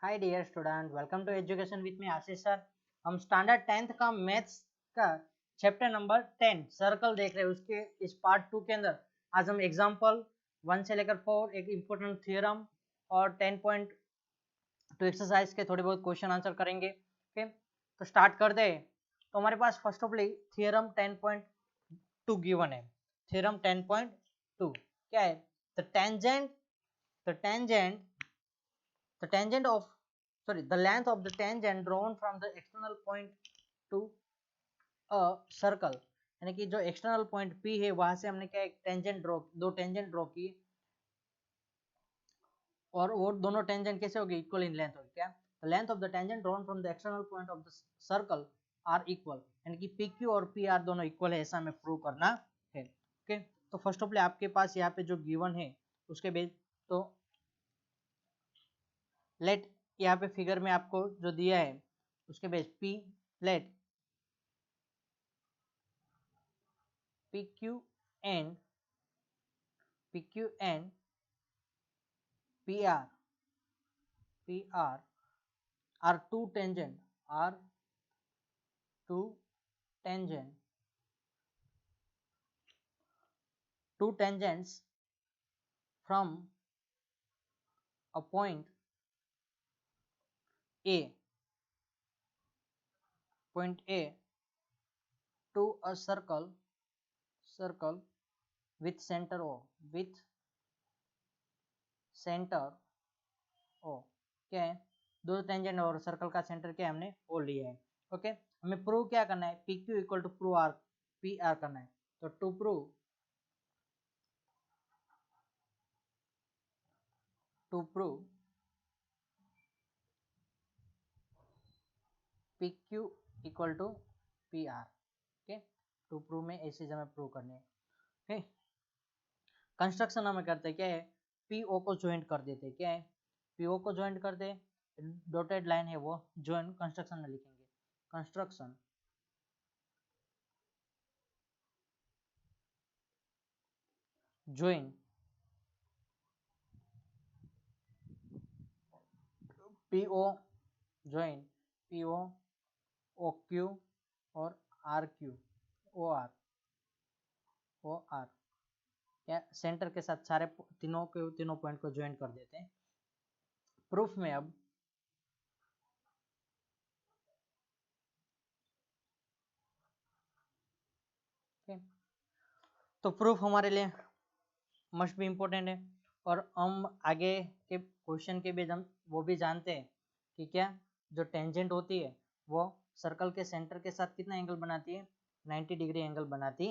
Hi dear student, welcome to education with me Ashish sir. हम standard 10th का maths का chapter number 10 circle देख रहे हैं। उसके इस पार्ट 2 के अंदर आज हम एग्जांपल 1 से लेकर 4 एक इम्पोर्टेंट थ्योरम और 10.2 एक्सरसाइज के थोड़े बहुत क्वेश्चन आंसर करेंगे। ओके, तो स्टार्ट करते हैं। तो हमारे पास first of all theorem 10.2 given है। थ्योरम 10.2 क्या है? The tangent the tangent the tangent of the length of the tangent drawn from the external point to a circle, यानी कि जो एक्सटर्नल पॉइंट P है वहां से हमने क्या एक टेंजेंट ड्रॉ, दो टेंजेंट ड्रॉ की और वो दोनों टेंजेंट कैसे होगी? इक्वल इन लेंथ होगी। क्या? The length of the tangent drawn from the external point of the circle are equal, यानी कि PQ और PR दोनों इक्वल है, ऐसा हमें प्रूव करना है। ओके, तो फर्स्ट ऑफ ऑल आपके पास यहाँ पे जो गिवन है उसके बेस तो लेट यहाँ पे फिगर में आपको जो दिया है उसके base P let PQ and PR are two tangent two tangents from a A point A to a circle with center O क्या है? दो टेंजेंट और सर्कल का सेंटर क्या है? हमने O लिया है। ओके, हमें प्रूव क्या करना है? PQ equal to prove are PR करना है। तो to prove PQ equal to PR। Okay, to prove में ऐसी हमें प्रूव करनी है। ओके, कंस्ट्रक्शन हमें करते हैं क्या है? PO को ज्वाइंट कर देते हैं। क्या है? PO को ज्वाइंट कर दे, डॉटेड लाइन है वो ज्वाइंट कंस्ट्रक्शन में लिखेंगे। Construction join PO join PO OQ और RQ OR या सेंटर के साथ सारे तीनों पॉइंट को ज्वाइन कर देते हैं। प्रूफ में अब तो प्रूफ हमारे लिए मस्ट भी इम्पोर्टेंट है और हम आगे के क्वेश्चन के भी हम वो भी जानते हैं कि क्या जो टेंजेंट होती है वो सर्कल के सेंटर के साथ कितना एंगल बनाती है? 90 डिग्री एंगल बनाती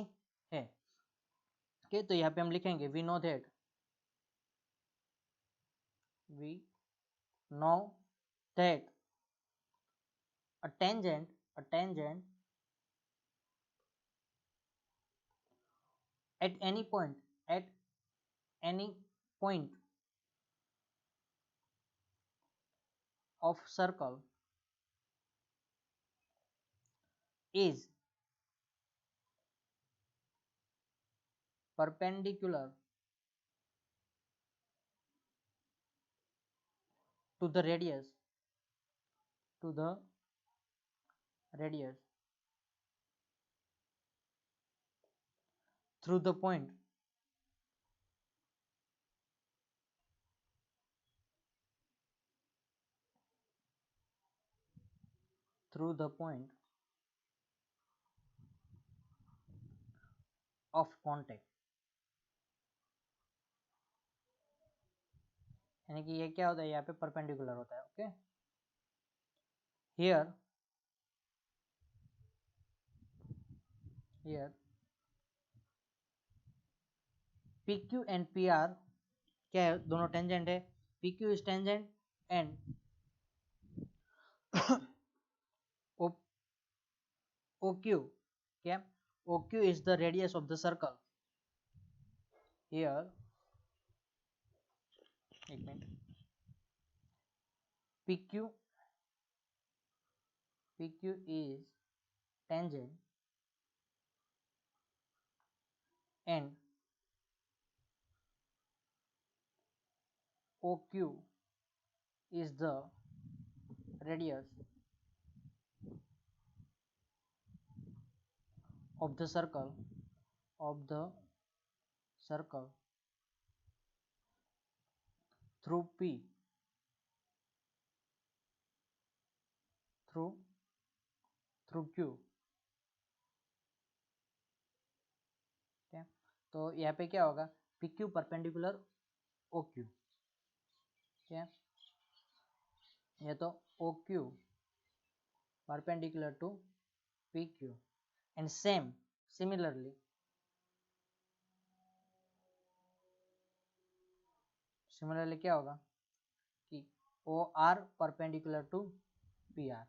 है। ओके, तो यहाँ पे हम लिखेंगे we know that a tangent at any point of circle is perpendicular to the radius through the point of contact, यानी कि ये क्या होता है? यहाँ पे परपेंडिकुलर होता है। Okay, here PQ and PR क्या है? दोनों टेंजेंट है। PQ is tangent and OQ क्या? OQ is the radius of the circle। Here एक minute, PQ is tangent and OQ is the radius of the circle through P through Q। ठीक है, तो यहाँ पे क्या होगा, P Q perpendicular O Q. ठीक है, ये तो O Q perpendicular to P Q and similarly क्या होगा कि O R perpendicular to P R.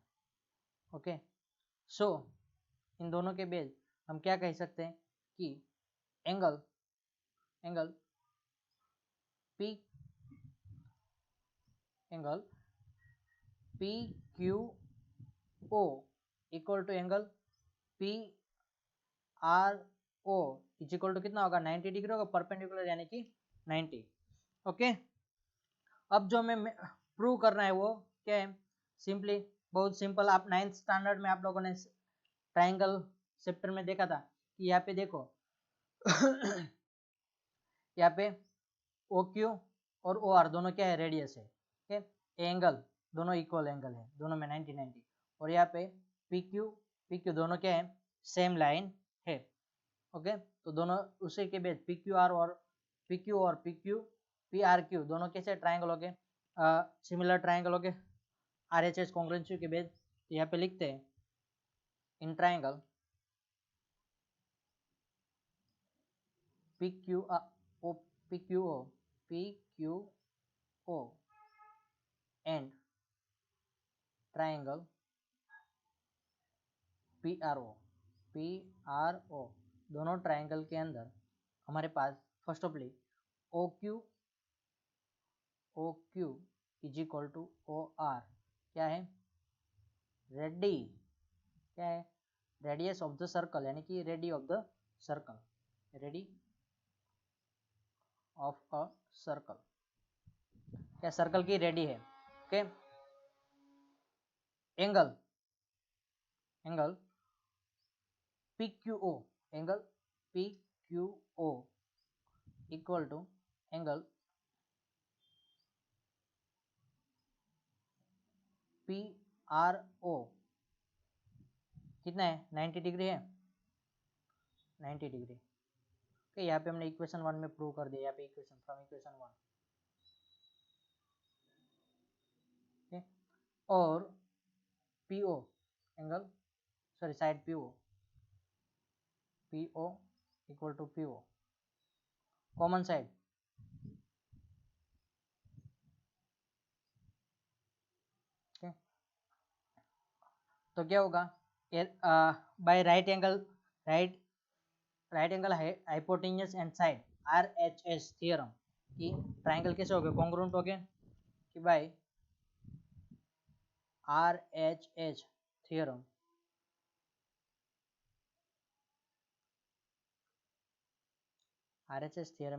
Okay, so इन दोनों के बेस हम क्या कह सकते हैं कि angle P Q O equal to angle P R O is equal to कितना होगा, 90 डिग्री होगा, परपेंडिकुलर यानी कि 90। ओके, अब जो हमें प्रूव करना है वो क्या है, सिंपली बहुत सिंपल। आप 9th स्टैंडर्ड में आप लोगों ने ट्राइंगल चैप्टर में देखा था कि यहाँ पे देखो यहाँ पे ओ क्यू और ओ आर दोनों क्या है, रेडियस है। ठीक है, एंगल दोनों इक्वल एंगल है, दोनों में 90 और यहाँ पे पी क्यू दोनों क्या है, सेम लाइन है। ओके, तो दोनों उसी के बेस पी क्यू और पी आर क्यू दोनों कैसे ट्राइंगल हो गए, सिमिलर ट्राइंगल हो गए, आर एच एस कॉन्ग्रुएंसी के बेस। तो यहाँ पे लिखते हैं in triangle P Q O and triangle P R O दोनों ट्राइंगल के अंदर हमारे पास first of O Q is equal to O R क्या है, क्या है, रेडियस ऑफ द सर्कल, यानी कि radii of the circle, radii of a circle, क्या सर्कल की रेडी है। Okay, angle P Q O equal to angle P R O कितना है, 90 डिग्री है, 90 डिग्री। ओके, यहाँ पे हमने इक्वेशन 1 में प्रूव कर दिया, यहाँ पे इक्वेशन 1। okay? और PO angle side PO equal to PO common side. तो क्या होगा, by right angle hypotenuse and side RHS theorem कि ट्राइंगल कैसे हो गए, कॉन्ग्रुएंट हो गए कि बाय RHS थ्योरम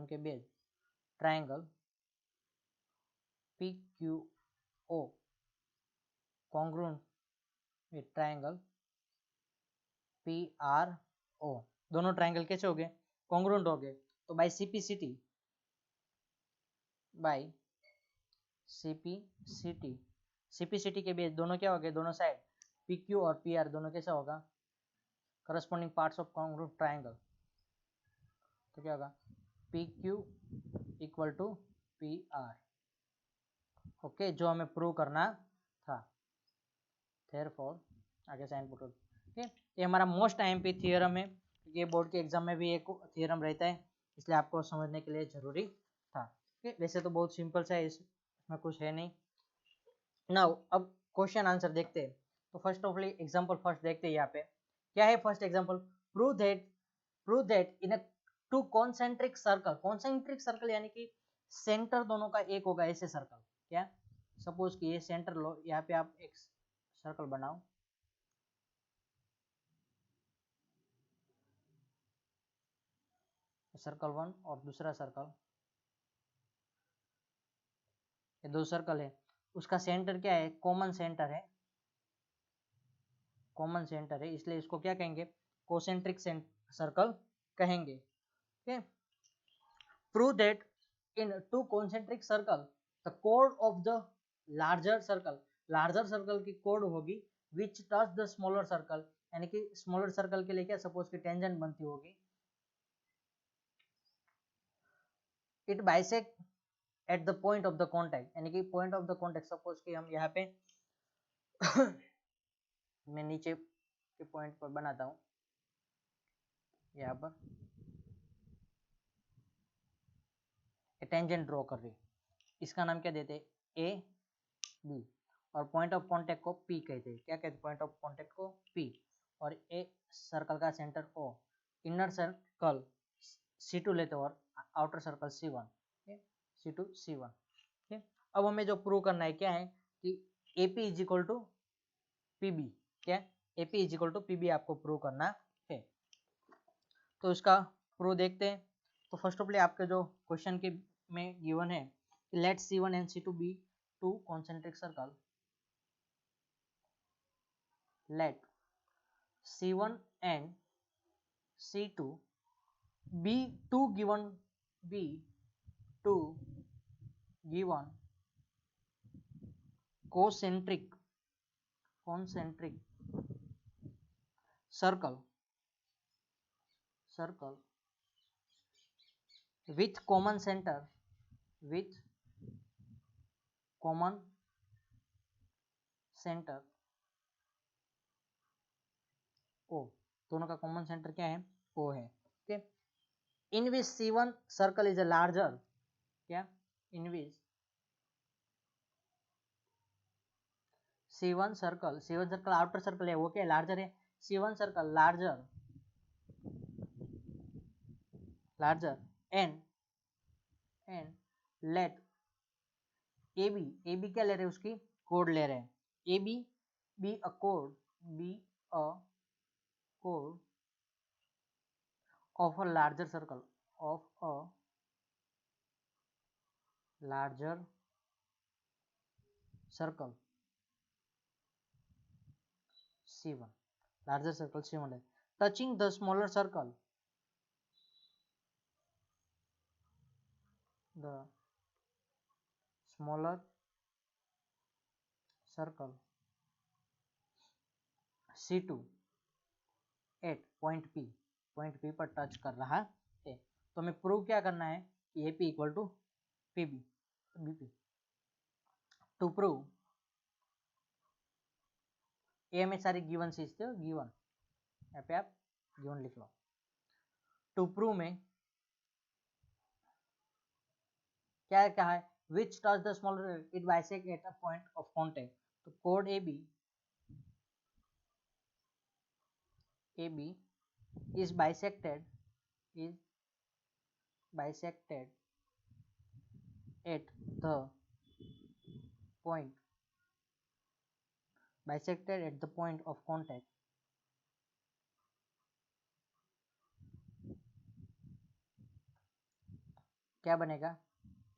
के base triangle PQO congruent with triangle PRO, दोनों ट्राइंगल कैसे हो गए, कॉन्ग्रुएंट हो गए। तो बाय CPCT के बेस दोनों क्या हो गए, दोनों साइड PQ और PR दोनों कैसा होगा, corresponding parts of congruent triangle. तो क्या होगा, PQ equal to PR। Okay, जो हमें प्रूव करना था, देयरफॉर आगे साइन पुट। ओके, ये हमारा मोस्ट IMP थ्योरम है, ये बोर्ड के एग्जाम में भी एक थ्योरम रहता है, इसलिए आपको समझने के लिए जरूरी था। ओके, वैसे तो बहुत सिंपल सा है, इसमें कुछ है नहीं। नाउ अब क्वेश्चन आंसर देखते हैं। तो फर्स्ट ऑफ एग्जांपल फर्स्ट देखते हैं, यहाँ पे क्या है first example, prove that in a to concentric circle यानी कि सेंटर दोनों का एक होगा ऐसे सर्कल। क्या, सपोज कि ये सेंटर लो, यहाँ पे आप एक सर्कल बनाओ, सर्कल 1 और दूसरा सर्कल, ये दो सर्कल है, उसका सेंटर क्या है, कॉमन सेंटर है, कॉमन सेंटर है, इसलिए इसको क्या कहेंगे, कोसेंट्रिक सर्कल कहेंगे। Okay, prove that in to concentric circle the code of the larger circle की कोड होगी विच टच द स्मॉलर सर्कल, यानी कि स्मॉलर सर्कल के लिए क्या, सपोज की टेंजेंट बनती होगी, it bisect at the point of the contact, यानी कि point of the contact, suppose कि हम यहाँ पे मैं नीचे के पॉइंट पर बनाता हूँ, यहाँ पर टेंजेंट ड्रॉ कर रही, इसका नाम क्या देते हैं, ए बी, और पॉइंट ऑफ कांटेक्ट को पी कहते हैं, क्या कहते हैं, पॉइंट ऑफ कांटेक्ट को पी, और ए सर्कल का center O, inner circle C2 लेते हैं और outer circle C1, C2 C1। अब हमें जो प्रूव करना है क्या है कि AP is equal to PB, क्या AP is equal to PB आपको प्रूव करना है। तो इसका प्रूव देखते हैं। तो फर्स्ट ऑफ ऑल आपके जो क्वेश्चन के में गिवन है, let C1 and C2 be two concentric circle, let C1 and C2 be two given concentric circle with common center O, दोनों का कॉमन सेंटर क्या है, O है। Okay, in which C1 circle is a larger, क्या, इन विच C1 circle outer circle है, वो क्या larger है, C1 circle larger and let AB क्या ले रहे हैं, उसकी कोड ले रहे हैं, AB be a code of a larger circle C1, larger circle C1 है, touching the smaller circle C2 at point P पर टच कर रहा है। तो हमें प्रूव क्या करना है कि AP equal to BP। To prove, ए में सारी गिवन चीज थे, गिवन, यहाँ पे आप गिवन लिख लो। टू प्रूव में क्या कहा है, विच touch the smaller it bisect at a point of contact, तो code AB is bisected at the point of contact, क्या बनेगा,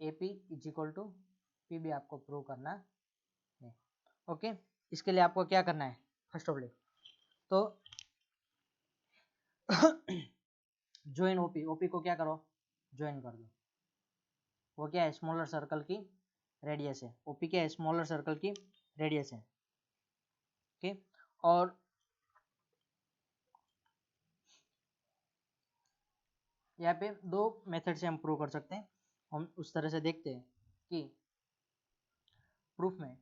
AP is equal to PB आपको प्रूव करना है। ओके, इसके लिए आपको क्या करना है, फर्स्ट ऑफ ऑल तो ज्वाइन OP को क्या करो, ज्वाइन कर दो, वो क्या है, स्मॉलर सर्कल की रेडियस है, OP क्या है, स्मॉलर सर्कल की रेडियस है। ओके, और यहाँ पे दो मेथड से हम प्रूव कर सकते हैं, हम उस तरह से देखते हैं कि प्रूफ में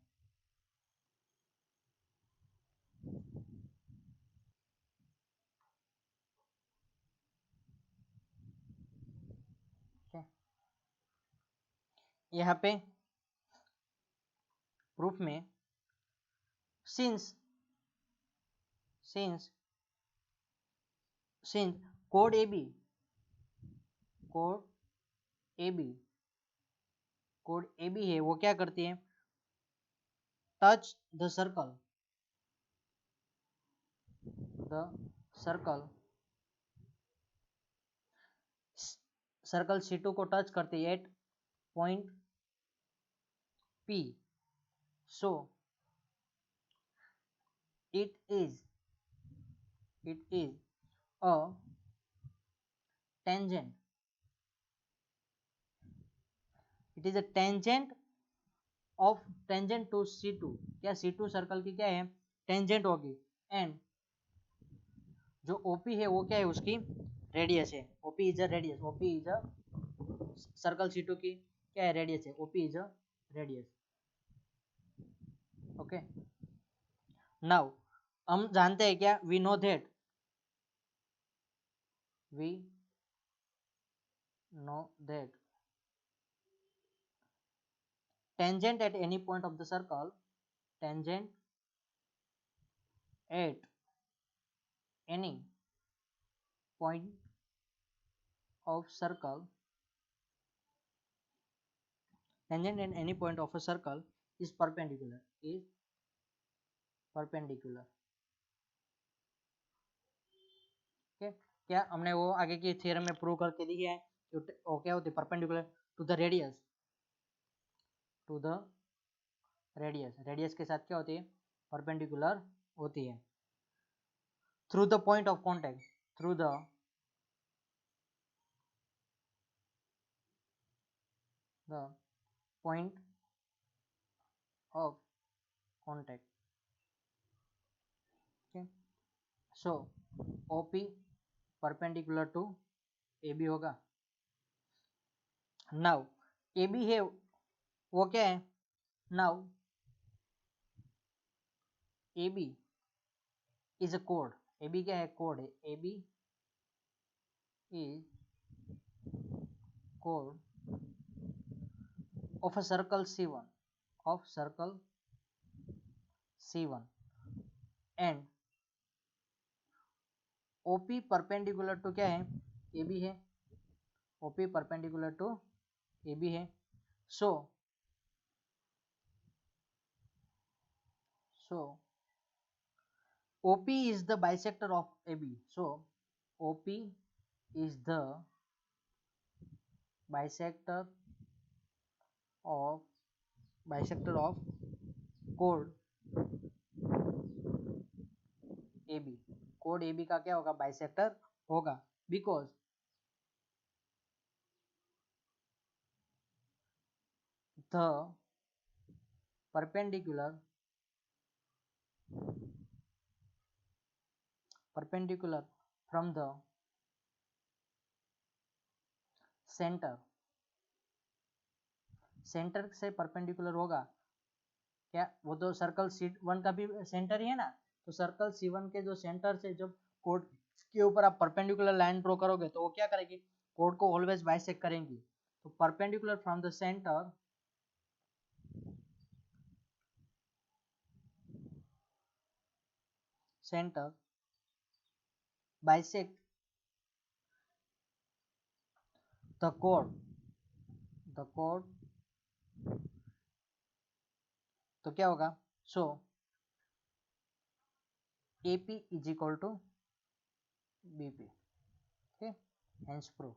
यहाँ पे प्रूफ में सिंस कोड AB है, वो क्या करती है, टच द सर्कल C2 को टच करती है at point P, so it is it is a tangent, it is a tangent of tangent to C2, क्या C2 सर्कल की क्या है टेंजेंट होगी, एंड जो OP है वो क्या है उसकी रेडियस है, OP is a radius, OP is a circle C2 की क्या है रेडियस है, OP is a radius. Okay, now हम जानते हैं क्या, we know that tangent at any point of the circle, tangent at any point of circle, tangent at any point of a circle is perpendicular, okay? क्या हमने वो आगे की theorem में प्रूव करके दी है, वो क्या होती है perpendicular to the radius, radius के साथ क्या होती है परपेंडिकुलर होती है, through the point of contact, through the point of contact, okay? So OP perpendicular to AB होगा। now AB है वो क्या है, now AB is a chord, AB क्या है chord है, AB is chord of a circle C1, of circle C1 and OP perpendicular to क्या है AB है, OP perpendicular to AB है, so OP is the bisector of AB, so OP is the bisector of chord AB, chord AB का क्या होगा bisector होगा, because the perpendicular from the center से perpendicular होगा क्या, वो तो सर्कल C1 का भी सेंटर ही है ना, तो सर्कल C1 के जो सेंटर से जब कोड के ऊपर आप परपेंडिकुलर लाइन ड्रॉ करोगे तो वो क्या करेगी कोड को ऑलवेज बाइसेक्ट करेंगी, तो perpendicular from the center bisect the कोड तो क्या होगा, so AP is equal to BP, okay, hence prove.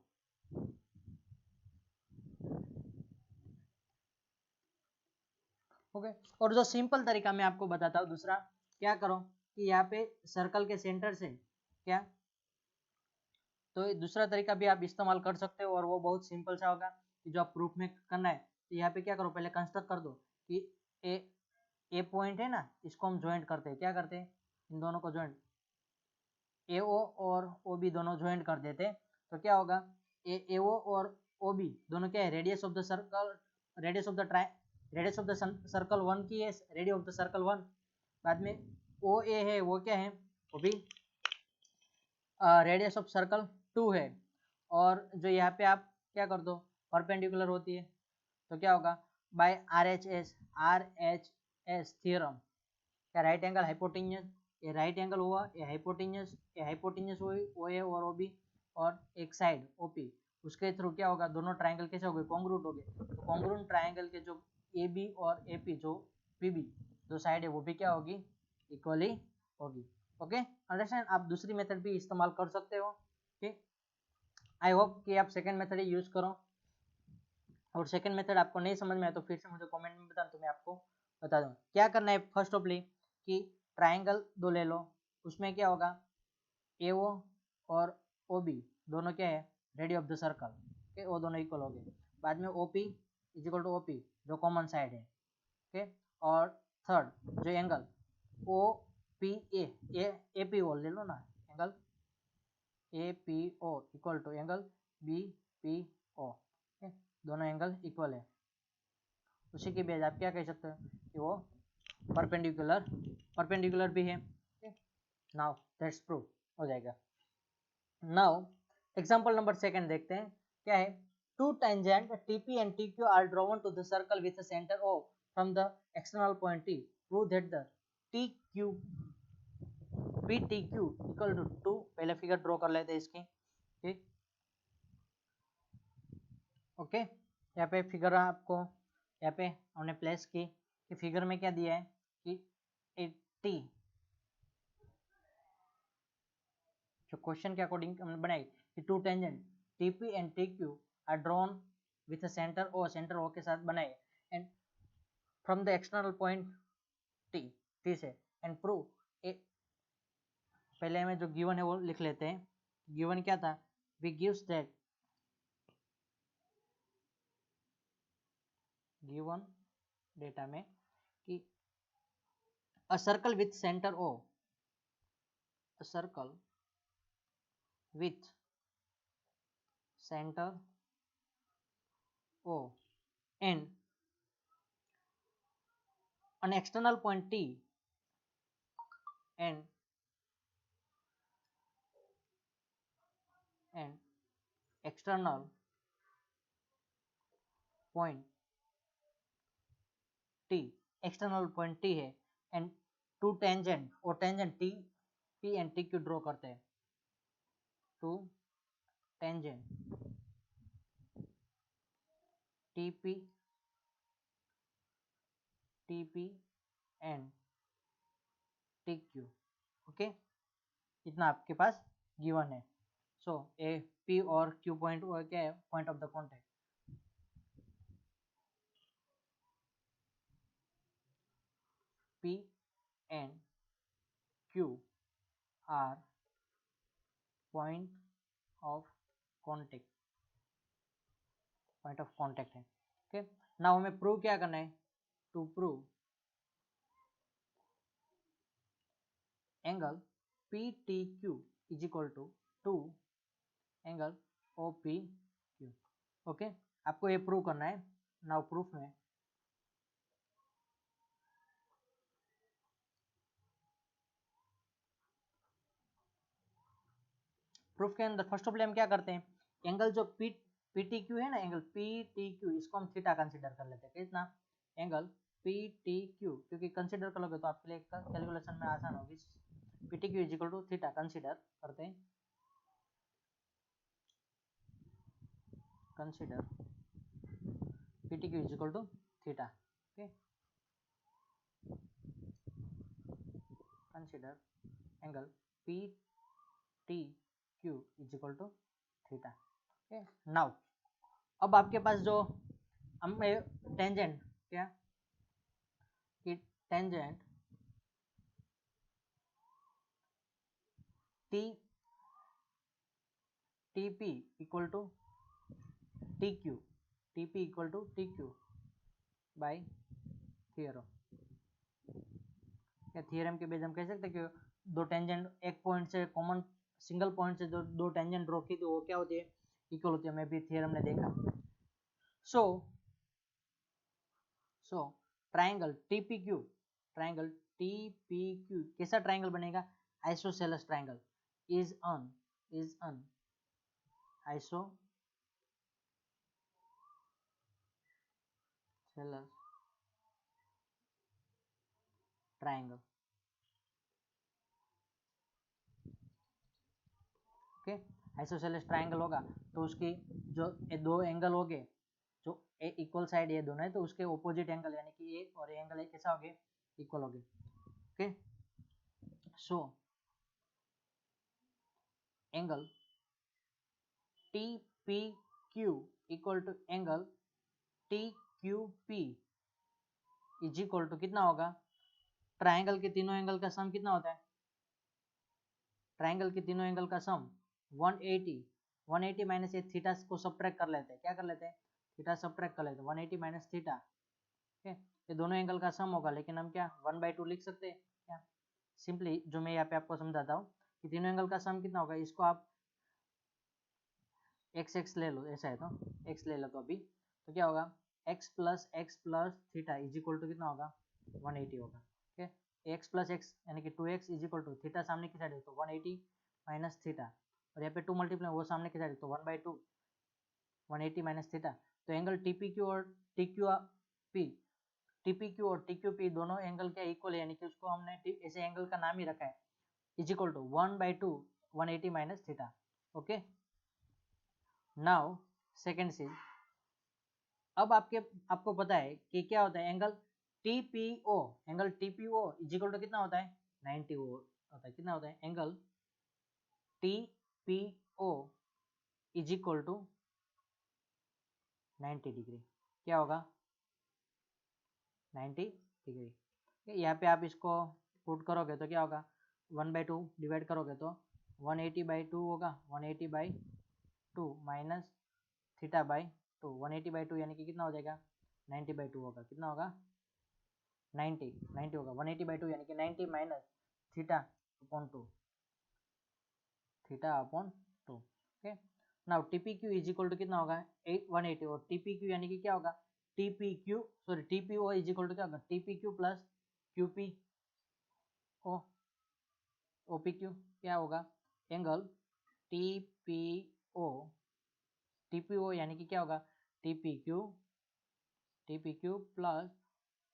Okay, और जो सिंपल तरीका मैं आपको बताता हूँ दूसरा, क्या करो कि यहाँ पे सर्कल के सेंटर से क्या, तो दूसरा तरीका भी आप इस्तेमाल कर सकते हो और वो बहुत सिंपल सा होगा कि जो आप प्रूफ में करना है, तो यहाँ पे क्या करो पहले कंस्ट्रक्ट कर दो कि ए पॉइंट है ना, इसको हम ज्वाइंट करते हैं, क्या करते हैं इन दोनों को ज्वाइंट, AO और OB दोनों ज्वाइंट कर देते, तो क्या होगा AO और OB दोनों क्या है radius of the circle, radius of the circle 1 की है रेडियस ऑफ द सर्कल 1, बाद में OA है वो क्या है वो भी रेडियस ऑफ सर्कल 2 है, और जो यहाँ पे आप क्या कर दो परपेंडिकुलर होती है, तो क्या होगा बाय RHS थ्योरम, क्या राइट एंगल हाइपोटेन्यूस, ये राइट एंगल हुआ, ये हाइपोटेन्यूस हुई OA और OB, और एक साइड OP, उसके थ्रू क्या होगा दोनों ट्राइंगल कैसे हो गए कॉन्ग्रुएंट हो गए, तो कॉन्ग्रुएंट ट्राइंगल के जो AB और AP जो PB जो साइड है वो भी क्या होगी इक्वली होगी। ओके अंडरस्टैंड, आप दूसरी मेथड भी इस्तेमाल कर सकते हो, ठीक, आई होप कि आप सेकंड मेथड ही यूज करो, और सेकंड मेथड आपको नहीं समझ में आया तो फिर से मुझे कमेंट में बताना, तो मैं आपको बता दूंगा क्या करना है। फर्स्ट ऑफली कि ट्राइंगल दो ले लो, उसमें क्या होगा AO और OB दोनों क्या है, radius of the circle, okay, वो दोनों इक्वल हो गए। बाद में OP is equal to OP जो कॉमन साइड है, ओके। और थर्ड जो एंगल OPA, APO ले लो ना, angle APO equal to angle BPO, okay, दोनों एंगल इक्वल है। उसी के बेस आप क्या कह सकते हो कि वो परपेंडिकुलर भी है, नाउ दैट्स प्रूव हो जाएगा। नाउ एग्जांपल नंबर सेकंड देखते हैं, क्या है, two tangent TP and TQ are drawn to the circle with a center O from the external point T, prove that the TQ PTQ equal to 2, पहले figure draw कर लेते हैं इसकी, ठीक, ओके। यहाँ पे फिगर आपको यहाँ पे हमने प्लेस की कि फिगर में क्या दिया है कि 80 जो क्वेश्चन के अकॉर्डिंग हमने बनाई कि two tangent TP and TQ are drawn with a center O के साथ बनाए and from the external point T से एंड प्रूव पहले हमें जो गिवन है वो लिख लेते हैं। गिवन क्या था, we gives that given data में कि a circle with center O, a circle with center O and an external point T and external point T, external point T है एंड टू टेंजेंट और tangent T P and TQ draw करते हैं, two tangent TP and TQ, okay, इतना आपके पास given है। So a P और Q point क्या है, point of the contact, P and Q are point of contact है, ओके। नाउ हमें प्रूव क्या करना है, to prove angle PTQ is equal to angle OPQ, okay, आपको ये प्रूव करना है। नाउ प्रूफ में प्रूफ के अंदर फर्स्ट ऑफ ऑल हम क्या करते हैं, एंगल जो PTQ है ना, एंगल PTQ इसको हम थीटा कंसीडर कर लेते हैं, कितना, एंगल PTQ, क्योंकि कंसीडर करोगे तो आपके लिए कैलकुलेशन में आसान होगी। PTQ is equal to theta consider करते हैं, consider PTQ is equal to theta, okay, consider angle PTQ is equal to theta, okay. Now अब आपके पास जो हम टेंजेंट क्या कि tangent TP equal to TQ, TP equal to TQ बाय थियरम, या थियरम के बेस हम कह सकते हैं कि दो टेंजेंट एक पॉइंट से कॉमन सिंगल पॉइंट से जो दो टेंजेंट ड्रॉ की तो वो क्या होती है, इक्वल होती है, हमें भी थियरम ने देखा। सो ट्राइंगल TPQ कैसा ट्राइंगल बनेगा, isosceles triangle is an isosceles triangle, okay. Isosceles triangle होगा तो उसकी जो दो एंगल हो गए जो इक्वल साइड ये दोनों है तो उसके ऑपोजिट एंगल यानी कि ये और ये एंगल कैसा हो गया, इक्वल हो गए, okay. So angle TPQ equal to angle TQP is equal to कितना होगा, ट्राइंगल के तीनों एंगल का सम कितना होता है, ट्राइंगल के तीनों एंगल का सम 180, 180 माइनस ये थीटा को सब्ट्रैक्ट कर लेते हैं, क्या कर लेते हैं, थीटा सब्ट्रैक्ट कर लेते हैं, 180 माइनस थीटा, ठीक है, ये दोनों एंगल का सम होगा, लेकिन हम क्या 1/2 लिख सकते हैं क्या, सिंपली जो मैं यहाँ पे आपको समझाता हूँ कि तीनों एंगल का सम कितना होगा, इसको आप x ले लो, ऐसा है तो x ले लो, तो अभी तो क्या होगा, x plus theta is equal to कितना होगा, 180 होगा, ठीक है, x प्लस एक्स यानी कि 2x is equal to theta सामने की साइड है तो 180 माइनस थीटा, और यहाँ पे 2 मल्टीप्लाई वो सामने की साइड है तो 1/2 180 माइनस थीटा, तो एंगल TPQ और TQP, TPQ और TQP दोनों एंगल क्या इक्वल है, यानी कि उसको हमने ऐसे एंगल का नाम ही रखा है, is equal to 1/2 180 minus theta, okay. Now second चीज, अब आपको पता है कि क्या होता है angle TPO, angle TPO is equal to कितना होता है, 90 होता है, कितना होता है, angle TPO is equal to 90 degree, क्या होगा, 90 डिग्री। यहाँ पे आप इसको पुट करोगे तो क्या होगा, 1/2 डिवाइड करोगे तो 180/2 होगा, 180/2 माइनस थीटा बाई 2, 180/2 यानी कि कितना हो जाएगा, 90/2 होगा, कितना होगा, 90 होगा, 180/2 यानी कि 90 minus theta upon 2, theta upon 2, okay. Now TPQ is equal to कितना होगा, 180, और TPQ यानी कि क्या होगा, TPO इज इक्वल टू क्या होगा, TPQ प्लस QPO OPQ, क्या होगा, एंगल TPO यानी कि क्या होगा, TPQ plus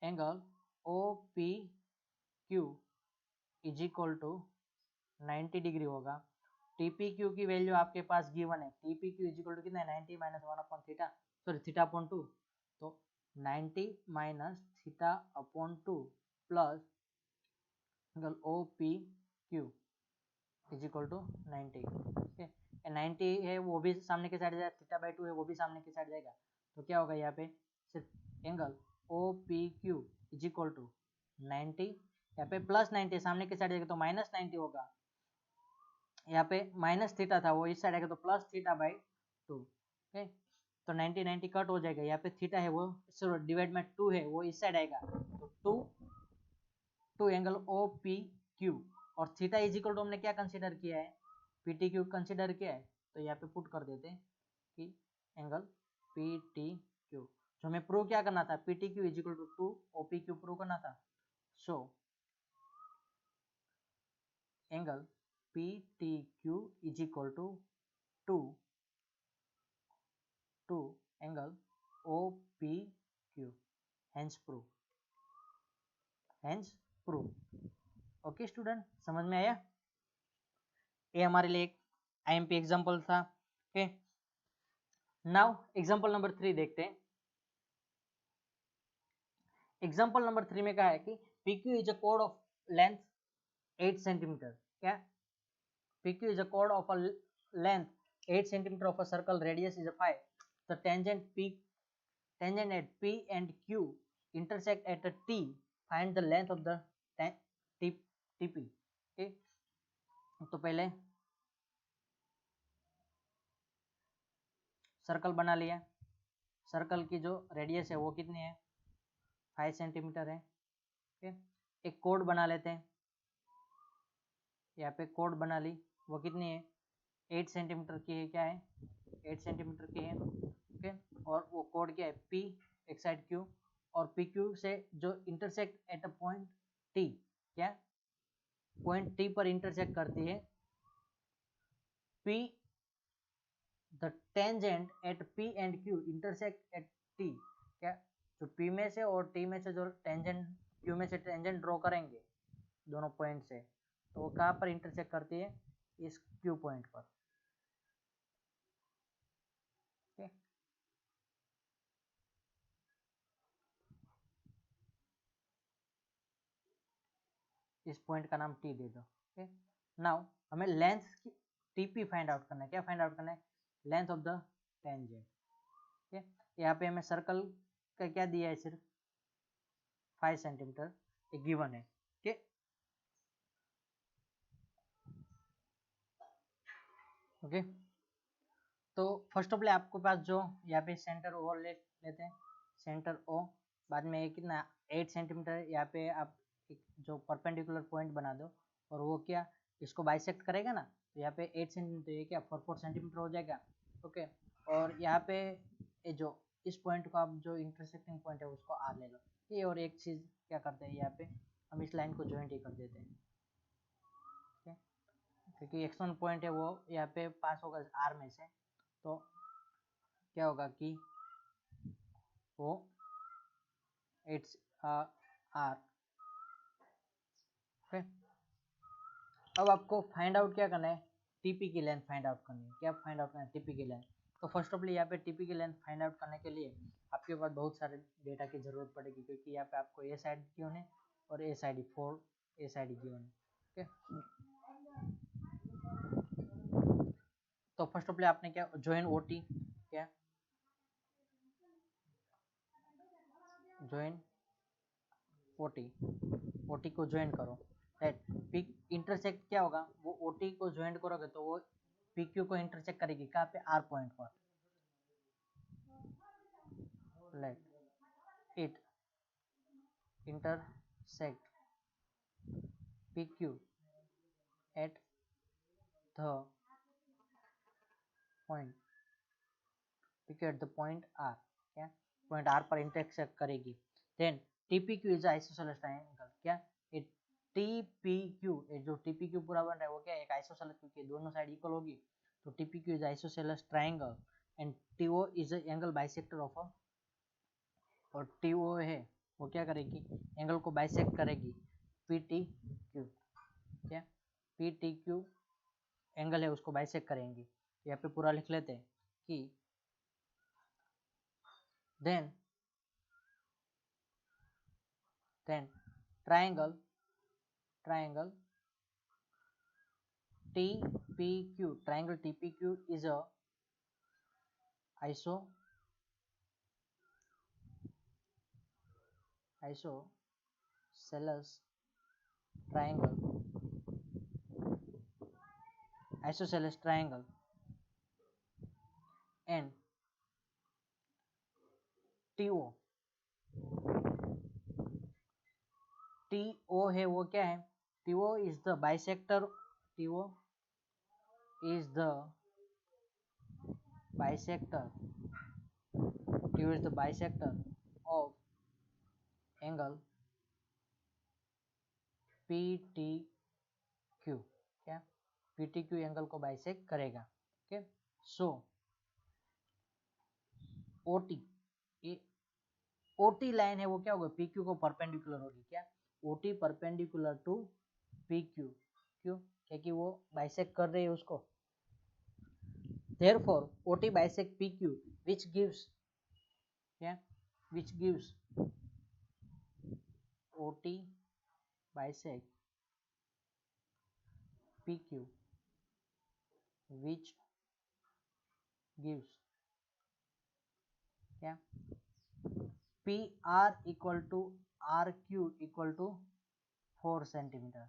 angle OPQ is equal to 90 degree होगा। TPQ की वैल्यू आपके पास गिवन है, TPQ इज इक्वल टू कितना है, 90 माइनस 1 अपॉन थीटा, सॉरी थीटा अपॉन 2, तो 90 minus theta upon 2 plus angle OPQ is equal to 90, ठीक है, 90 है वो भी सामने के साइड जाएगा, थीटा/2 है वो भी सामने के साइड जाएगा, तो क्या होगा यहाँ पे सिर्फ angle OPQ is equal to 90, यहाँ पे प्लस 90 सामने के साइड जाएगा तो माइनस 90 होगा, यहाँ पे माइनस थीटा था वो इस साइड आएगा तो प्लस थीटा/2, ओके, तो 90 कट हो जाएगा, यहाँ पे थीटा है वो डिवाइड में 2 है वो इस साइड आएगा, तो 2 एंगल OPQ, और थीटा इज इक्वल टू हमने क्या कंसीडर किया है, PTQ कंसीडर किया है, तो यहाँ पे पुट कर देते हैं कि एंगल PTQ, जो हमें प्रूव क्या करना था, PTQ is equal to 2 OPQ prove करना था, so angle PTQ is equal to 2 angle OPQ, hence prove, okay student, समझ में आया, ये हमारे लिए एक IMP एग्जांपल था, ओके। नाउ एग्जांपल नंबर 3 देखते हैं। एग्जांपल नंबर 3 में क्या है कि PQ is a code of length 8 centimetre, क्या, PQ is a chord of a length 8 centimeter of a circle, radius is a 5. The tangent at P and Q intersect at a T. Find the length of the TP. Okay? तो पहले circle बना लिया, circle की जो radius है वो कितनी है, 5 सेंटीमीटर है, okay? एक कोड बना लेते हैं, यहाँ पे कोड बना ली, वो कितनी है, 8 सेंटीमीटर की है, क्या है, 8 सेंटीमीटर की है, ओके, और वो कोड क्या है, P एक साइड Q, और PQ से जो intersect at a point T, क्या पॉइंट T पर इंटरसेक्ट करती है, P the tangent at P and Q intersect at T, क्या जो P में से और T में से जो टेंजेंट Q में से टेंजेंट ड्रॉ करेंगे दोनों पॉइंट से, तो वो कहाँ पर इंटरसेक्ट करती है, इस Q पॉइंट पर, okay? इस पॉइंट का नाम T दे दो, ओके। नाउ हमें लेंथ की TP फाइंड आउट करना है, क्या फाइंड आउट करना है, लेंथ ऑफ द टेंजेंट, ठीक है, यहाँ पे हमें सर्कल का क्या दिया है, सिर्फ 5 सेंटीमीटर एक गिवन है, ठीक, ओके। तो फर्स्ट ऑफ ऑल आपके पास जो यहाँ पे सेंटर ओ लेते हैं, सेंटर ओ, बाद में ये कितना 8 सेंटीमीटर है, यहाँ पे आप एक जो परपेंडिकुलर पॉइंट बना दो और वो क्या इसको बाइसेक्ट करेगा ना, तो यहाँ पे 8 सेंटीमीटर, ये क्या 4 सेंटीमीटर हो जाएगा। ओके, और यहाँ पे ये जो इस पॉइंट को आप जो इंटरसेक्टिंग पॉइंट है उसको आर ले लो। ये और एक चीज क्या करते हैं, यहाँ पे हम इस लाइन को ज्वाइंट ही कर देते हैं, क्योंकि एक्सटर्नल पॉइंट है वो यहाँ पे पास होगा आर में से, तो क्या होगा कि वो इट्स आर। ओके, अब आपको फाइंड आउट क्या करना है, टीपी की लेंथ फाइंड आउट करनी है। क्या फाइंड आउट करना है, टीपी की लेंथ। तो फर्स्ट ऑफ ऑल यहाँ पे टीपी की लेंथ फाइंड आउट करने के लिए आपके पास बहुत सारे डेटा की जरूरत पड़ेगी, क्योंकि यहाँ पे आपको ए साइड गिवन है और ए साइड 4 ए साइड गिवन है। ओके, तो फर्स्ट ऑफ ऑल आपने क्या ज्वाइन ओटी, क्या ज्वाइन ओटी, ओटी को ज्वाइन करो, राइट। पिक इंटरसेक्ट क्या होगा, वो ओटी को ज्वाइन करोगे तो वो पीक्यू को इंटरसेक्ट करेगी कहाँ पे, आर पॉइंट पर। Let it intersect PQ at the point, PQ at the point R, क्या पॉइंट R पर इंटरसेक्ट करेगी। Then TPQ is isosceles triangle, क्या ये TPQ, ये जो TPQ पूरा बन रहा है वो क्या है, एक आइसोसेलेस, क्योंकि दोनों साइड इक्वल होगी, तो TPQ is isosceles triangle and TO is angle bisector of a, और TO है वो क्या करेगी, एंगल को बाइसेक्ट करेगी PTQ, क्या PTQ एंगल है उसको बाइसेक्ट करेंगी। यहाँ पे पूरा लिख लेते हैं कि then triangle TPQ, triangle TPQ is a isosceles triangle, and TO है वो क्या है, TO is the bisector, TO is the bisector, TO is the bisector of angle PTQ, क्या PTQ एंगल को बाइसेक्ट करेगा। ओके, सो OT, ये OT line है वो क्या होगा, PQ को परपेंडिकुलर होगी, क्या OT परपेंडिकुलर टू PQ, क्यों, क्योंकि वो बाइसेक्ट कर रही है उसको। Therefore OT bisect PQ which gives, क्या which gives OT bisect PQ which gives, क्या PR equal to RQ equal to 4 centimetre,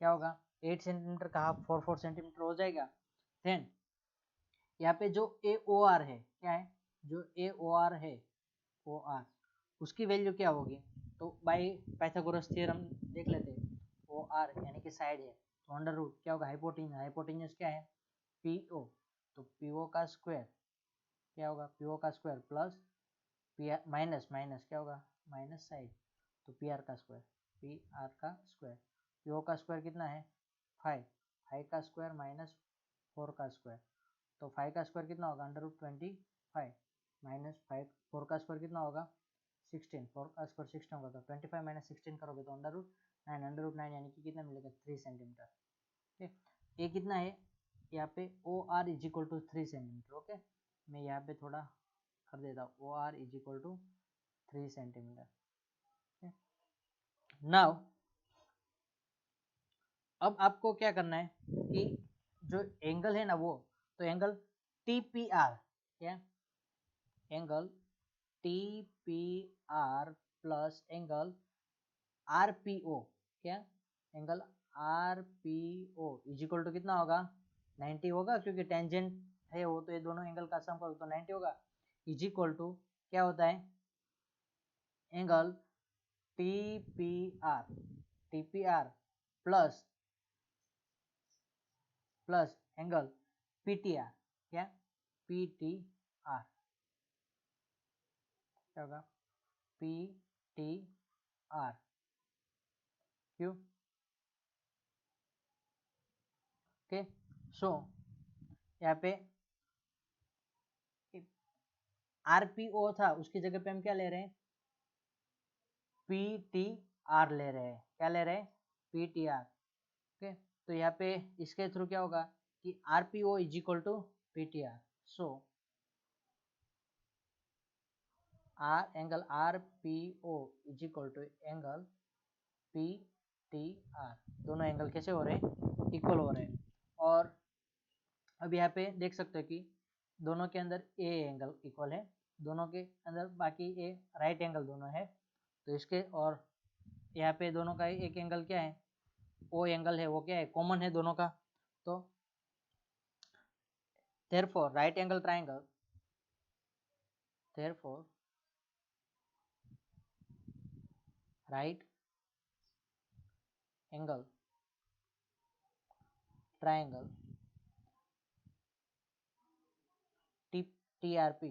क्या होगा 8 सेंटीमीटर का हाफ 4 सेंटीमीटर हो जाएगा। देन यहाँ पे जो AOR है, क्या है जो AOR है, OR उसकी वैल्यू क्या होगी, तो बाय पाइथागोरस थ्योरम देख लेते हैं। OR यानी कि साइड है, तो अंडर रूट क्या होगा, हाइपोटेन्यूज, हाइपोटेन्यूज क्या है PO, तो PO का स्क्वायर क्या होगा, PO का square plus PR minus minus क्या होगा माइनस साइड, तो PR का स्क्वायर, PR का स्क्वायर, PO का स्क्वायर कितना है 5, 5 का स्क्वायर माइनस 4 का स्क्वायर, तो 5 का स्क्वायर कितना होगा अंडर रूट 25 माइनस 5, 4 का स्क्वायर कितना होगा 16, 4 का स्क्वायर 16 होगा, तो 25 माइनस 16 करोगे तो अंडर रूट 9, अंडर रूट 9 यानी कि कितना मिलेगा 3 सेंटीमीटर। ठीक, ये कितना है यहाँ पे OR is equal to 3 centimetre. Okay, मैं यहाँ पे थोड़ा कर देता हूँ, OR is equal to 3 centimetre. Now अब आपको क्या करना है कि जो एंगल है ना वो, तो एंगल TPR, क्या angle TPR plus angle RPO, क्या angle RPO is equal to कितना होगा 90 होगा क्योंकि टेंजेंट है वो, तो ये दोनों एंगल का सम करो तो 90 होगा। इज इक्वल टू क्या होता है, angle T P R plus angle PTR, क्या पी.टी.आर क्या होगा, पी.टी.आर क्यों, ओके। सो यहाँ पे आरपीओ था, उसकी जगह पे हम क्या ले रहे हैं, पी.टी.आर ले रहे हैं, क्या ले रहे हैं, पी.टी.आर, ओके। तो यहाँ पे इसके थ्रू क्या होगा कि RPO is equal to PTR, so our angle RPO is equal to angle PTR, दोनों एंगल कैसे हो रहे हैं, इक्वल हो रहे हैं। और अब यहाँ पे देख सकते हो कि दोनों के अंदर ए एंगल इक्वल है, दोनों के अंदर बाकी ए राइट एंगल दोनों है, तो इसके और यहाँ पे दोनों का एक एंगल क्या है, ओ एंगल है, वो क्या है, कॉमन है दोनों का। तो therefore right angle triangle, therefore right angle triangle T TRP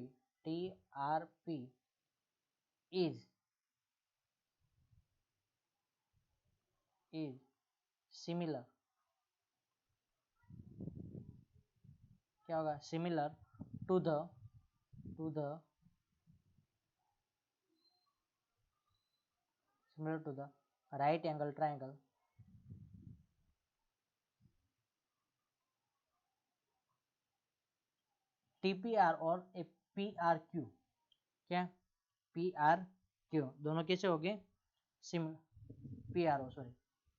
is similar, क्या होगा, similar to the right angle triangle TPR और PRQ, क्या PRQ दोनों कैसे हो गए, सिम PRO सॉरी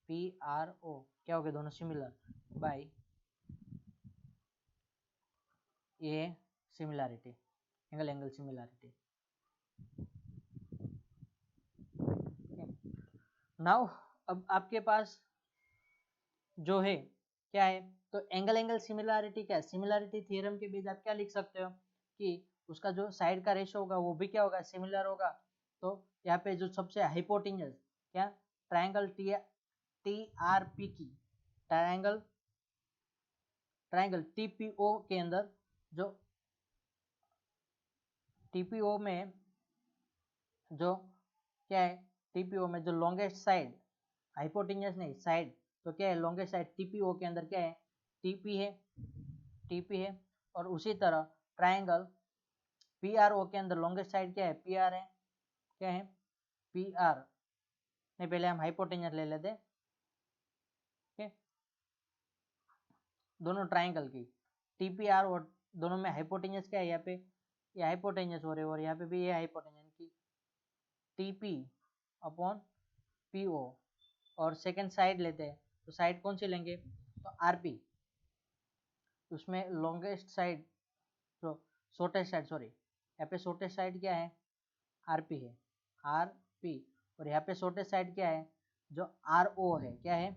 PRO क्या हो गए, दोनों सिमिलर बाय ये सिमिलैरिटी, एंगल सिमिलैरिटी। नाउ अब आपके पास जो है क्या है, तो एंगल सिमिलैरिटी क्या है, सिमिलैरिटी थ्योरम के बेस आप क्या लिख सकते हो कि उसका जो साइड का रेशो होगा वो भी क्या होगा, सिमिलर होगा। तो यहाँ पे जो सबसे हाइपोटेन्यूज क्या, ट्रायंगल टीआरपी की ट्रायंगल टीपीओ के अंदर जो टीपीओ में जो क्या है, टीपीओ में जो लॉन्गेस्ट साइड, हाइपोटेन्यूज नहीं साइड, तो क्या है लॉन्गेस्ट साइड टीपीओ के अंदर क्या है, टीपी है, और उसी तरह ट्रायंगल पीआरओ के अंदर लॉन्गेस्ट साइड क्या है, पीआर है, क्या है पीआर, नहीं पहले हम हाइपोटेन्यूज ले लेते हैं, ठीक, दोनों ट्रायंगल की टीपीआर और दोनों में हाइपोटेन्यूज क्या है, यहाँ पे ये हाइपोटेन्यूज हो रहे और यहाँ पे भी ये हाइपोटेन्यूज की टीपी अपॉन पीओ, और सेकंड साइड लेते हैं, तो साइड कौन सी लेंगे, तो आरपी, उसमें लॉन्गेस्ट साइड जो शॉर्टेस्ट साइड, सॉरी यहाँ पे शॉर्टेस्ट साइड क्या है, आरपी है, आरपी, और यहाँ पे शॉर्टेस्ट साइड क्या है, जो आरओ है, क्या है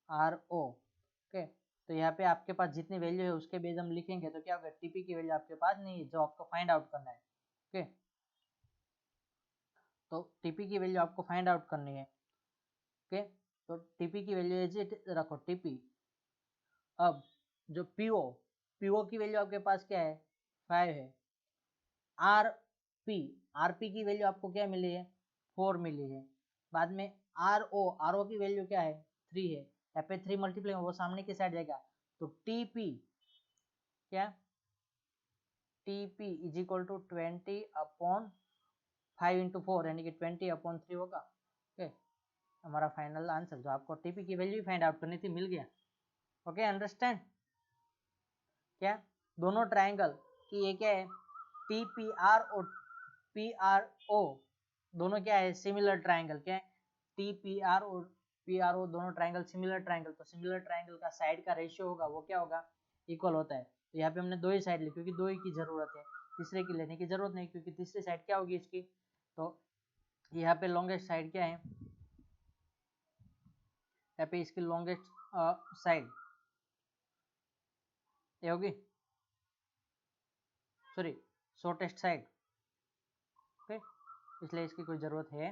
आरओ, ओके। तो यहाँ पे आपके पास जितनी वैल्यू है उसके बेस हम लिखेंगे, तो क्या होगा, टीपी की वैल्यू आपके पास नहीं है, जो आपको फाइंड आउट करना है, ओके। तो टीपी की वैल्यू आपको फाइंड आउट करनी है, ओके। तो टीपी की वैल्यू एज इट रखो टीपी। अब जो पीओ की वैल्यू आपके पास क्या है, 5 है। आरपी की वैल्यू आपको क्या मिली है, 4 मिली है। बाद में आरओ की वैल्यू क्या है, 3 है, यहाँ पे 3 मल्टीप्लाई वो सामने की साइड जाएगा, तो टीपी क्या, TP is equal to 20 upon 5 into 4 यानी कि 20 अपॉन 3 होगा, ओके। हमारा फाइनल आंसर जो आपको टीपी की वैल्यू फाइंड आउट करनी थी मिल गया, ओके। अंडरस्टैंड, क्या दोनों ट्रायंगल की ये क्या है, टीपीआर और पीआरओ दोनों क्या है, सिमिलर ट्रायंगल, क्या है टीपीआर और पीआरओ दोनों ट्रायंगल सिमिलर ट्रायंगल, तो सिमिलर ट्रायंगल का साइड का रेशियो होगा वो क्या होगा, इक्वल होता है। तो यहाँ पे हमने दो ही साइड ली क्योंकि दो ही की जरूरत है, तीसरे की लेने की जरूरत नहीं, क्योंकि तीसरी साइड क्या होगी इसकी, तो यहाँ पे लॉन्गेस्ट साइड क्या है, यहाँ पे इसकी लॉन्गेस्ट साइड ये होगी, सॉरी, शॉर्टेस्ट साइड। ओके, इसलिए इसकी कोई जरूरत है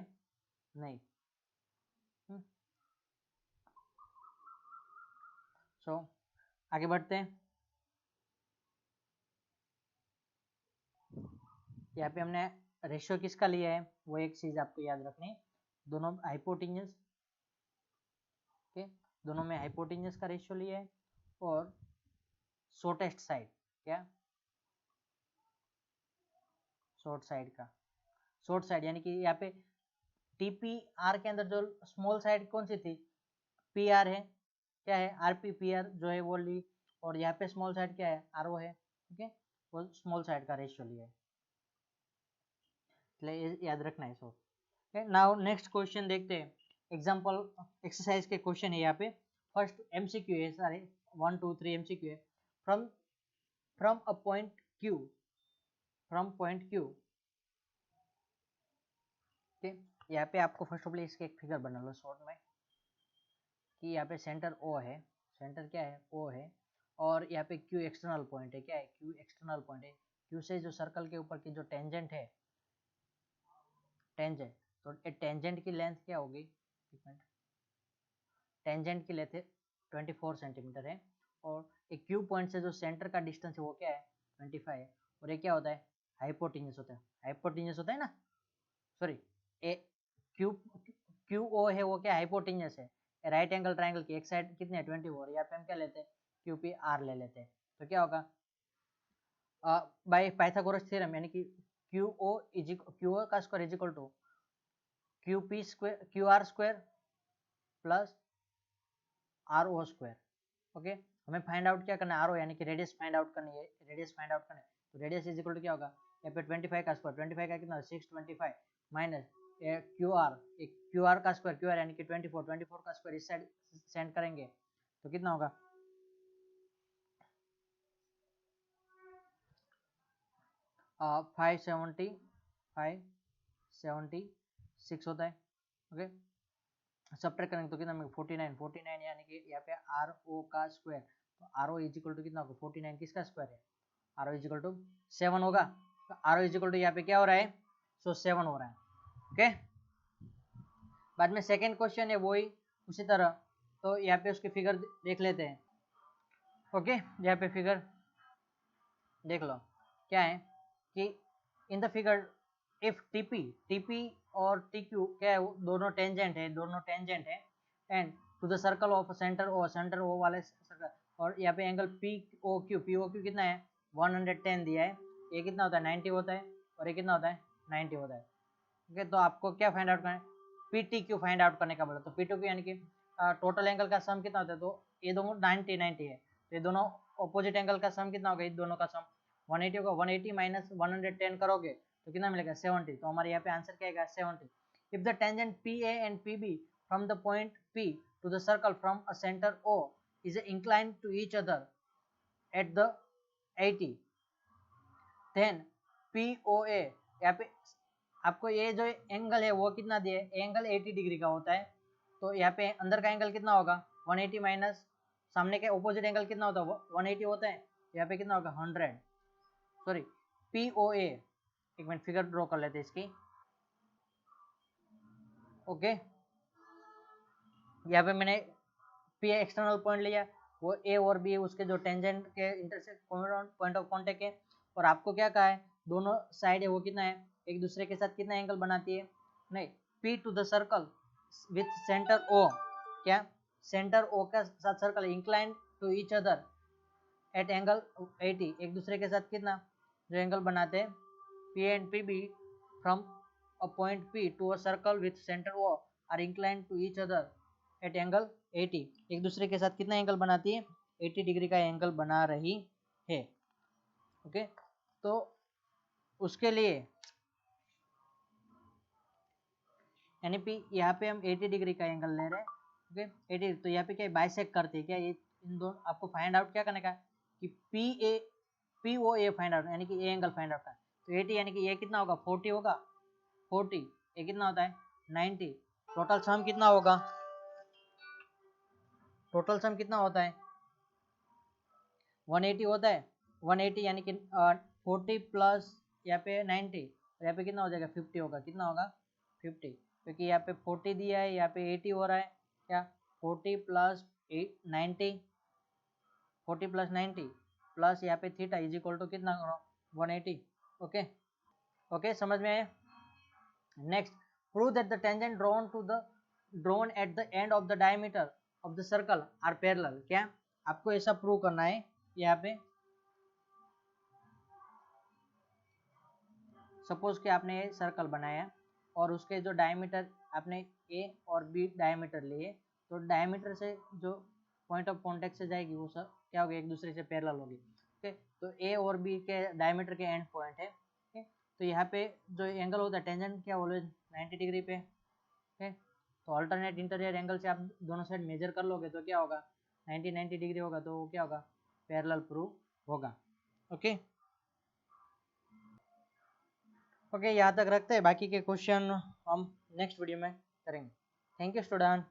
नहीं। सो आगे बढ़ते हैं। यहाँ पे हमने रेशियो किसका लिया है, वो एक चीज आपको याद रखनी, दोनों हाइपोटेन्यूज, ओके, दोनों में हाइपोटेन्यूज का रेशियो लिया है, और शॉर्टेस्ट साइड, क्या, शॉर्ट साइड का, शॉर्ट साइड यानी कि यहाँ पे टीपी आर के अंदर जो स्मॉल साइड कौन सी थी, पी आर है, क्या है, आरपी पी आर जो है वो ली, और यहाँ पे स्मॉल साइड क्या है, आर ओ है, ओके, वो स्मॉल साइड का रेशियो लिया है, इसलिए याद रखना है सो। नाउ नेक्स्ट क्वेश्चन देखते हैं, एग्जांपल एक्सरसाइज के क्वेश्चन है यहाँ पे। फर्स्ट एमसीक्यू है, सारे 1 2 3 एमसीक्यू है। From from a point Q, from point Q, okay, यहाँ पे आपको फर्स्ट ऑफ ऑल इसके एक फिगर बना लो शॉर्ट में, कि यहाँ पे सेंटर ओ है, सेंटर क्या है, ओ है, और यहाँ पे क्यू एक्सटर्नल पॉइंट है, क्या है, क्यू एक्सटर्नल पॉइंट है। क्यू से जो सर्कल के ऊपर की जो टेंजेंट है, टेंजेंट, तो टेंजेंट की लेंथ क्या होगी, टेंजेंट की लेंथ 24 सेंटीमीटर है, और एक क्यू पॉइंट से जो सेंटर का डिस्टेंस है वो क्या है, 25 है, और ये क्या होता है, हाइपोटेन्यूज होता है, हाइपोटेन्यूज होता है ना, सॉरी, ए क्यू क्यू ओ है वो क्या, हाइपोटेन्यूज है, राइट एंगल ट्राइंगल की एक साइड कितने है 24, यहाँ पे हम क्या लेते हैं, क्यू पी आर ले लेते हैं, तो क्या होगा, बाय पाइथागोरस थ्योरम, यानी कि क्यू ओ का square is equal to Q P square, Q R square plus R O square, okay. हमें फाइंड आउट क्या करना है, आर ओ यानी कि रेडियस फाइंड आउट करनी है, रेडियस फाइंड आउट करना है, तो रेडियस इज इक्वल टू क्या होगा, यहाँ पे 25 का स्क्वायर, 25 का कितना 625 माइनस क्यू आर का स्क्वायर, क्यू आर यानी कि 24, 24 का स्क्वायर इस साइड सेंड करेंगे तो कितना होगा, 576 होता है, ओके। सब्ट्रैक्ट करेंगे तो कितना मिलेगा, 49, 49 यानी कि यहाँ पे आर ओ का स्क्वायर, तो R O is equal to कितना होगा, 49 किसका स्क्वायर है, R O is equal to 7 होगा, तो R O is equal to यहाँ पे क्या हो रहा है, सो 7 हो रहा है, ओके। बाद में सेकेंड क्वेश्चन है वही उसी तरह, तो यहाँ पे उसके फिगर देख लेते हैं, ओके। यहाँ पे फिगर देख लो, क्या है कि in the figure if TP और टीक्यू क्या है, दोनों टेंजेंट है, दोनों टेंजेंट है, and to the circle of centre O वाले सर्कल, और यहाँ पे एंगल पी ओ क्यू कितना है 110 दिया है, ये कितना होता है 90 होता है, और ये कितना होता है 90 होता है, ओके। तो आपको क्या फाइंड आउट करना है, P T Q find out करने का बोला, तो पी टू क्यू यानी कि टोटल एंगल का सम कितना होता है, तो ये दोनों 90 90 है, तो ये दोनों ऑपोजिट एंगल का सम कितना होगा, इन दोनों का सम 180 होगा, 180 माइनस 110 करोगे तो कितना मिलेगा 70, तो हमारे यहाँ पे आंसर क्या आएगा 70। If the tangent P A and P B from the point P to the circle from a centre O is inclined to each other at the 80, then P O A, यहाँ पे आपको ये जो angle है वो कितना दिया है, एंगल 80 डिग्री का होता है, तो यहाँ पे अंदर का एंगल कितना होगा 180 माइनस सामने के ऑपोजिट एंगल कितना होता है 180 होता है, यहाँ पे कितना होगा 100, सॉरी पी ओ ए, एक मिनट फिगर ड्रॉ कर लेते हैं इसकी, ओके। यहाँ पे मैंने पी एक्सटर्नल पॉइंट लिया, वो ए और बी उसके जो टेंजेंट के इंटरसेक्ट पॉइंट ऑफ कांटेक्ट है, और आपको क्या कहा है दोनों साइड है वो कितना है एक दूसरे के साथ कितना एंगल बनाती है, नहीं, P to the circle with centre O, क्या सेंटर ओ का साथ circle incline to each other at angle 80, एक दूसरे के साथ कितना जो एंगल बनाते हैं P and P B from a point P to a circle with centre O are incline to each other at angle 80, एक दूसरे के साथ कितना एंगल बनाती है 80 डिग्री का एंगल बना रही है, ओके। तो उसके लिए यानी कि यहाँ पे हम 80 डिग्री का एंगल ले रहे हैं, ओके 80, तो यहाँ पे क्या बाइसेक्ट करते हैं क्या, ये इन दोनों आपको फाइंड आउट क्या करने का कि पी ओ ए फाइंड आउट यानी कि ए एंगल फाइंड आउट का, तो 80 यानी कि ये कितना होगा 40 होगा, 40 ये कितना होता है 90, टोटल सम कितना होगा, टोटल सम कितना होता है 180 होता है, 180 यानी कि 40 प्लस यहाँ पे 90, यहाँ पे कितना हो जाएगा 50 होगा, कितना होगा 50, क्योंकि यहाँ पे 40 दिया है, यहाँ पे 80 हो रहा है, क्या 40 प्लस 90, 40 प्लस 90 प्लस यहाँ पे थीटा इज इक्वल टू कितना 180। ओके ओके, समझ में आया। Next, prove that the tangent drawn at the end of the diameter of the circle are parallel. क्या आपको ऐसा प्रूव करना है, यहाँ पे सपोज कि आपने ये सर्कल बनाया और उसके जो डायमीटर आपने ए और बी डायमीटर लिए, तो डायमीटर से जो पॉइंट ऑफ कॉन्टेक्ट से जाएगी वो सब क्या होगी, एक दूसरे से पैरेलल होगी। ओके, तो ए और बी के डायमीटर के एंड पॉइंट है। ओके, तो यहाँ पे जो एंगल होता है टेंजेंट क्या ऑलवेज 90 डिग्री पे। ओके, तो अल्टरनेट इंटीरियर एंगल से आप दोनों साइड मेजर कर लोगे तो क्या होगा 90 डिग्री होगा, तो वो क्या होगा पैरेलल प्रूव होगा। ओके ओके, यहाँ तक रखते हैं, बाकी के क्वेश्चन हम नेक्स्ट वीडियो में करेंगे। Thank you student.